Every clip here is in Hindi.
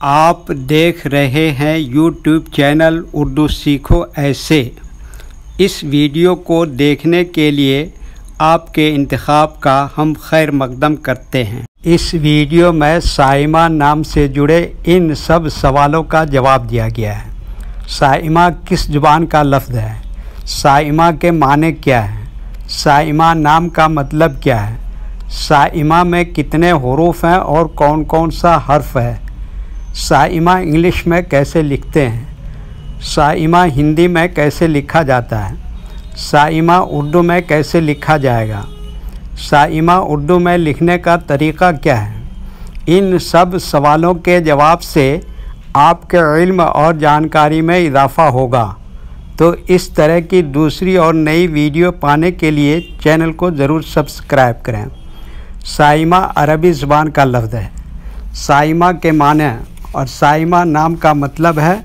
आप देख रहे हैं यूट्यूब चैनल उर्दू सीखो ऐसे। इस वीडियो को देखने के लिए आपके इंतखाब का हम खैर मकदम करते हैं। इस वीडियो में साइमा नाम से जुड़े इन सब सवालों का जवाब दिया गया है। साइमा किस ज़ुबान का लफ्ज़ है? साइमा के माने क्या हैं? साइमा नाम का मतलब क्या है? साइमा में कितने हुरूफ हैं और कौन कौन सा हर्फ है? साइमा इंग्लिश में कैसे लिखते हैं? साइमा हिंदी में कैसे लिखा जाता है? साइमा उर्दू में कैसे लिखा जाएगा? साइमा उर्दू में लिखने का तरीक़ा क्या है? इन सब सवालों के जवाब से आपके इल्म और जानकारी में इजाफ़ा होगा। तो इस तरह की दूसरी और नई वीडियो पाने के लिए चैनल को ज़रूर सब्सक्राइब करें। साइमा अरबी ज़ुबान का लफ्ज़ है। साइमा के माने और साइमा नाम का मतलब है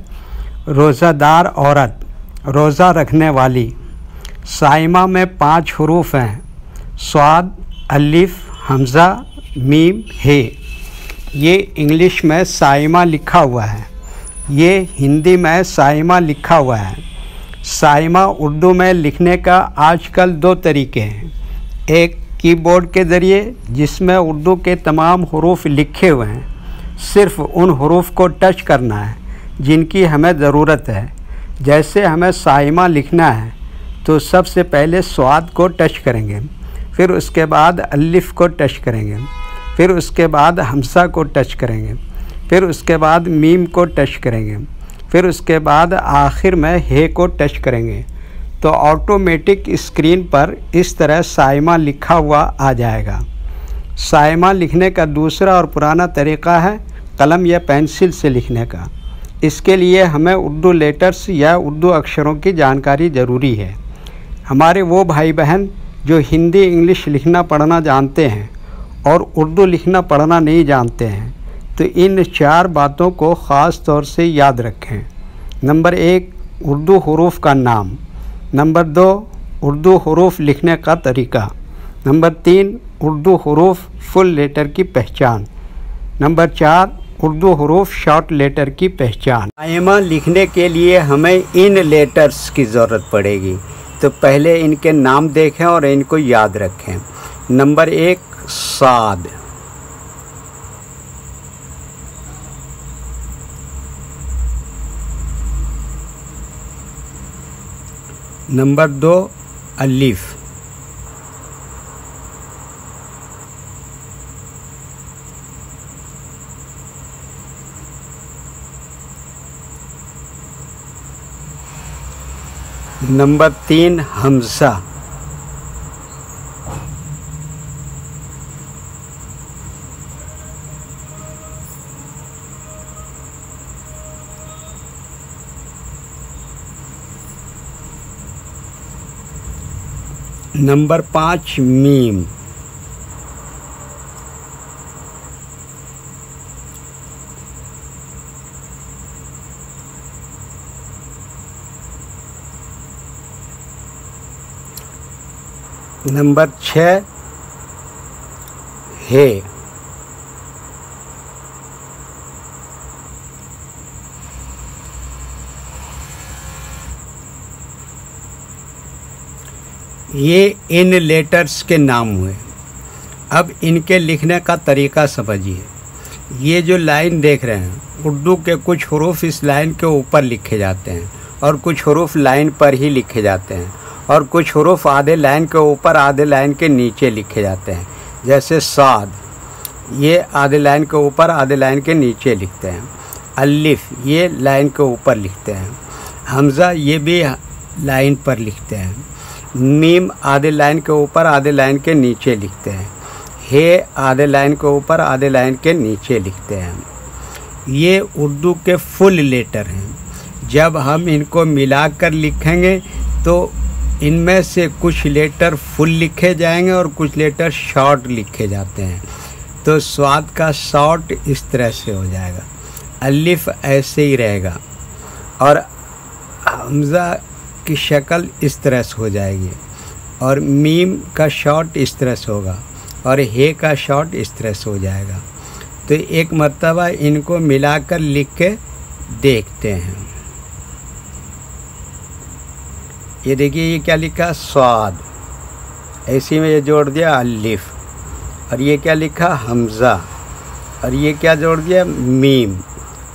रोज़ादार औरत, रोज़ा रखने वाली। साइमा में 5 हुरूफ हैं: स्वाद, अलिफ, हमज़ा, मीम, हे। ये इंग्लिश में साइमा लिखा हुआ है, ये हिंदी में साइमा लिखा हुआ है। साइमा उर्दू में लिखने का आजकल 2 तरीके हैं। एक कीबोर्ड के ज़रिए, जिसमें उर्दू के तमाम हुरूफ लिखे हुए हैं, सिर्फ़ उन हुरूफ को टच करना है जिनकी हमें ज़रूरत है। जैसे हमें साइमा लिखना है तो सबसे पहले स्वाद को टच करेंगे, फिर उसके बाद अलिफ को टच करेंगे, फिर उसके बाद हमसा को टच करेंगे, फिर उसके बाद मीम को टच करेंगे, फिर उसके बाद आखिर में हे को टच करेंगे। तो ऑटोमेटिक स्क्रीन पर इस तरह साइमा लिखा हुआ आ जाएगा। साइमा लिखने का दूसरा और पुराना तरीक़ा है कलम या पेंसिल से लिखने का। इसके लिए हमें उर्दू लेटर्स या उर्दू अक्षरों की जानकारी ज़रूरी है। हमारे वो भाई बहन जो हिंदी इंग्लिश लिखना पढ़ना जानते हैं और उर्दू लिखना पढ़ना नहीं जानते हैं, तो इन 4 बातों को ख़ास तौर से याद रखें। नंबर 1, उर्दू हुरूफ का नाम। नंबर 2, उर्दू हुरूफ लिखने का तरीक़ा। नंबर 3, उर्दू हुरूफ फुल लेटर की पहचान। नंबर 4, उर्दू हुरूफ शॉर्ट लेटर की पहचान। साइमा लिखने के लिए हमें इन लेटर्स की ज़रूरत पड़ेगी, तो पहले इनके नाम देखें और इनको याद रखें। नंबर 1, साद। नंबर 2, अलिफ। Number 3, Hamza. Number 5, meme. Number 6, हे। ये इन लेटर्स के नाम हुए। अब इनके लिखने का तरीक़ा समझिए। ये जो लाइन देख रहे हैं, उर्दू के कुछ हुरूफ इस लाइन के ऊपर लिखे जाते हैं और कुछ हुरूफ लाइन पर ही लिखे जाते हैं और कुछ हुरूफ आधे लाइन के ऊपर आधे लाइन के नीचे लिखे जाते हैं। जैसे साद, ये आधे लाइन के ऊपर आधे लाइन के नीचे लिखते हैं। अलिफ, ये लाइन के ऊपर लिखते हैं। हमज़ा, ये भी लाइन पर लिखते हैं। मीम, आधे लाइन के ऊपर आधे लाइन के नीचे लिखते हैं। हे, आधे लाइन के ऊपर आधे लाइन के नीचे लिखते हैं। ये उर्दू के फुल लेटर हैं। जब हम इनको मिलाकर लिखेंगे तो इनमें से कुछ लेटर फुल लिखे जाएंगे और कुछ लेटर शॉर्ट लिखे जाते हैं। तो स्वाद का शॉर्ट इस तरह से हो जाएगा, अलिफ ऐसे ही रहेगा और हमज़ा की शक्ल इस तरह से हो जाएगी और मीम का शॉर्ट इस तरह से होगा और हे का शॉर्ट इस तरह से हो जाएगा। तो तो एक मर्तबा इनको मिलाकर लिख के देखते हैं। ये देखिए, ये क्या लिखा, स्वाद, ऐसी में ये जोड़ दिया अलिफ, और ये क्या लिखा, हमज़ा, और ये क्या जोड़ दिया, मीम,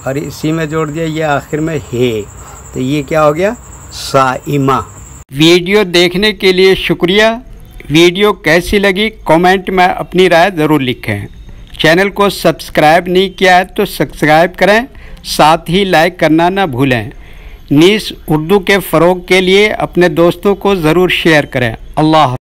और इसी में जोड़ दिया ये आखिर में हे। तो ये क्या हो गया, साइमा। वीडियो देखने के लिए शुक्रिया। वीडियो कैसी लगी कमेंट में अपनी राय ज़रूर लिखें। चैनल को सब्सक्राइब नहीं किया है तो सब्सक्राइब करें, साथ ही लाइक करना ना भूलें। नीस उर्दू के फ़रोग़ के लिए अपने दोस्तों को ज़रूर शेयर करें। अल्लाह।